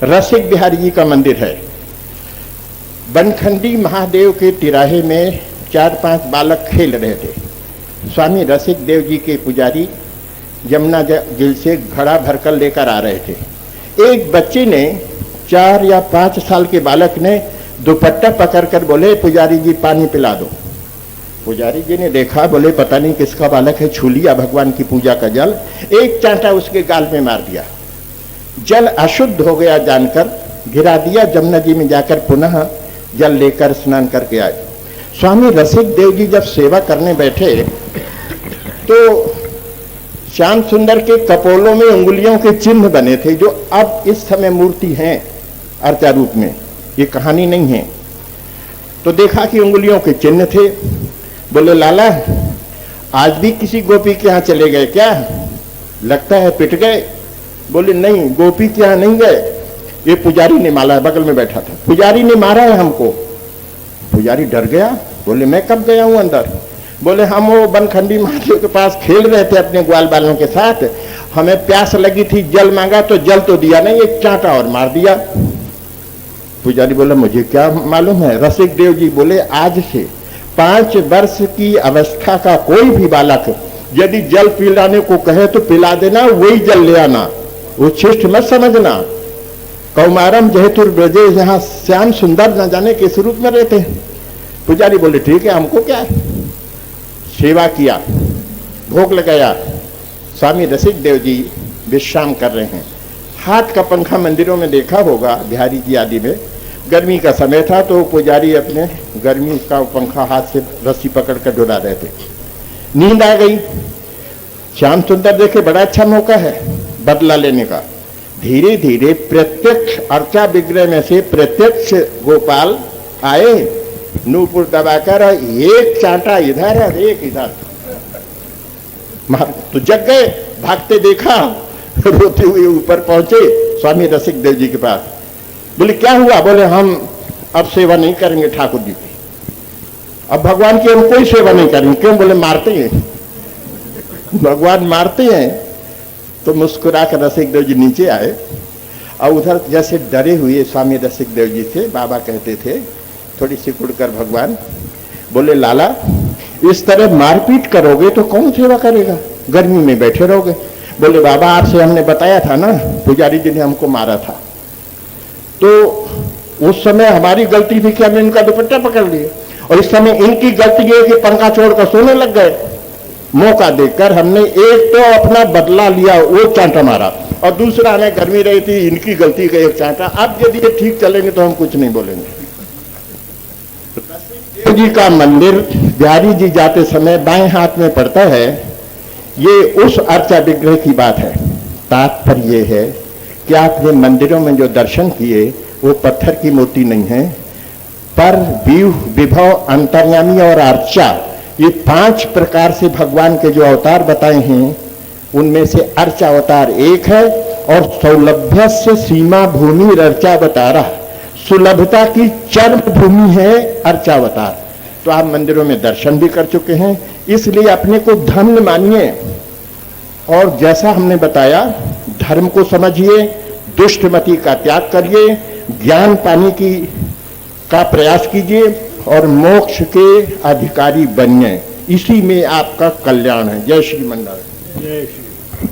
रसिक बिहारी जी का मंदिर है। बनखंडी महादेव के तिराहे में 4-5 बालक खेल रहे थे। स्वामी रसिक देव जी के पुजारी यमुना झील से घड़ा भरकर लेकर आ रहे थे। एक बच्चे ने 4 या 5 साल के बालक ने दुपट्टा पकड़कर बोले, पुजारी जी पानी पिला दो। पुजारी जी ने देखा, बोले पता नहीं किसका बालक है, छू लिया भगवान की पूजा का जल, एक चांटा उसके गाल में मार दिया। जल अशुद्ध हो गया जानकर गिरा दिया। जमुना जी में जाकर पुनः जल लेकर स्नान करके आए। स्वामी रसिक देव जी जब सेवा करने बैठे तो श्याम सुंदर के कपोलों में उंगलियों के चिन्ह बने थे, जो अब इस समय मूर्ति हैं अर्चा रूप में, ये कहानी नहीं है। तो देखा कि उंगलियों के चिन्ह थे। बोले लाला, आज भी किसी गोपी के यहाँ चले गए क्या? लगता है पिट गए। बोले नहीं, गोपी के यहाँ नहीं गए, ये पुजारी ने मारा है, बगल में बैठा था, पुजारी ने मारा है हमको। पुजारी डर गया। बोले मैं कब गया हूं अंदर? बोले हम वो बनखंडी महादेव के पास खेल रहे थे अपने ग्वाल बालों के साथ, हमें प्यास लगी थी, जल मांगा तो जल तो दिया नहीं, एक चांटा और मार दिया। पुजारी बोला मुझे क्या मालूम है। रसिक देव जी बोले आज से 5 वर्ष की अवस्था का कोई भी बालक यदि जल पिलाने को कहे तो पिला देना, वही जल ले आना, वो शिष्ट मत समझना। कौमारम जहेतुर्ब्रजे, यहाँ श्याम सुंदर न जाने किस रूप में रहते हैं। पुजारी बोले ठीक है, हमको क्या है। सेवा किया, भोग लगाया। स्वामी रसिक देव जी विश्राम कर रहे हैं। हाथ का पंखा मंदिरों में देखा होगा, बिहारी जी आदि में। गर्मी का समय था तो पुजारी अपने गर्मी का पंखा हाथ से रस्सी पकड़ कर डुला रहे थे। नींद आ गई। श्याम सुंदर देखे बड़ा अच्छा मौका है बदला लेने का। धीरे धीरे प्रत्यक्ष अर्चा विग्रह में से प्रत्यक्ष गोपाल आए, नूपुर दबाकर एक चांटा इधर और एक इधर मार, तो जग गए। भागते देखा, रोते हुए ऊपर पहुंचे स्वामी रसिक देव जी के पास। बोले क्या हुआ? बोले हम अब सेवा नहीं करेंगे ठाकुर जी की, अब भगवान की हम कोई सेवा नहीं करेंगे। क्यों? बोले मारते हैं, भगवान मारते हैं। तो मुस्कुरा कर रसिक देव जी नीचे आए और उधर जैसे डरे हुए स्वामी रसिक देव जी से बाबा कहते थे, थोड़ी सिकुड़ कर भगवान बोले लाला, इस तरह मारपीट करोगे तो कौन सेवा करेगा, गर्मी में बैठे रहोगे। बोले बाबा आपसे हमने बताया था ना, पुजारी जी ने हमको मारा था, तो उस समय हमारी गलती थी कि हमने इनका दुपट्टा पकड़ लिया, और इस समय इनकी गलती है कि पंखा छोड़कर सोने लग गए। मौका देकर हमने एक तो अपना बदला लिया, वो चांटा मारा, और दूसरा हमें गर्मी रही थी, इनकी गलती का एक चांटा। अब यदि ये ठीक चलेंगे तो हम कुछ नहीं बोलेंगे। देव जी का मंदिर बिहारी जी जाते समय बाएं हाथ में पड़ता है। ये उस अर्चा विग्रह की बात है। तात्पर्य ये है कि आपने मंदिरों में जो दर्शन किए वो पत्थर की मूर्ति नहीं है, पर विभव, अंतर्यामी और अर्चा, ये 5 प्रकार से भगवान के जो अवतार बताए हैं उनमें से अर्चा अवतार एक है। और सौलभ्य से सीमा भूमि अर्चावतारा, सुलभता की चरम भूमि है अर्चावतार। तो आप मंदिरों में दर्शन भी कर चुके हैं, इसलिए अपने को धन्य मानिए। और जैसा हमने बताया, धर्म को समझिए, दुष्टमति का त्याग करिए, ज्ञान पाने की का प्रयास कीजिए और मोक्ष के अधिकारी बनिए। इसी में आपका कल्याण है। जय श्री मंडल। जय श्री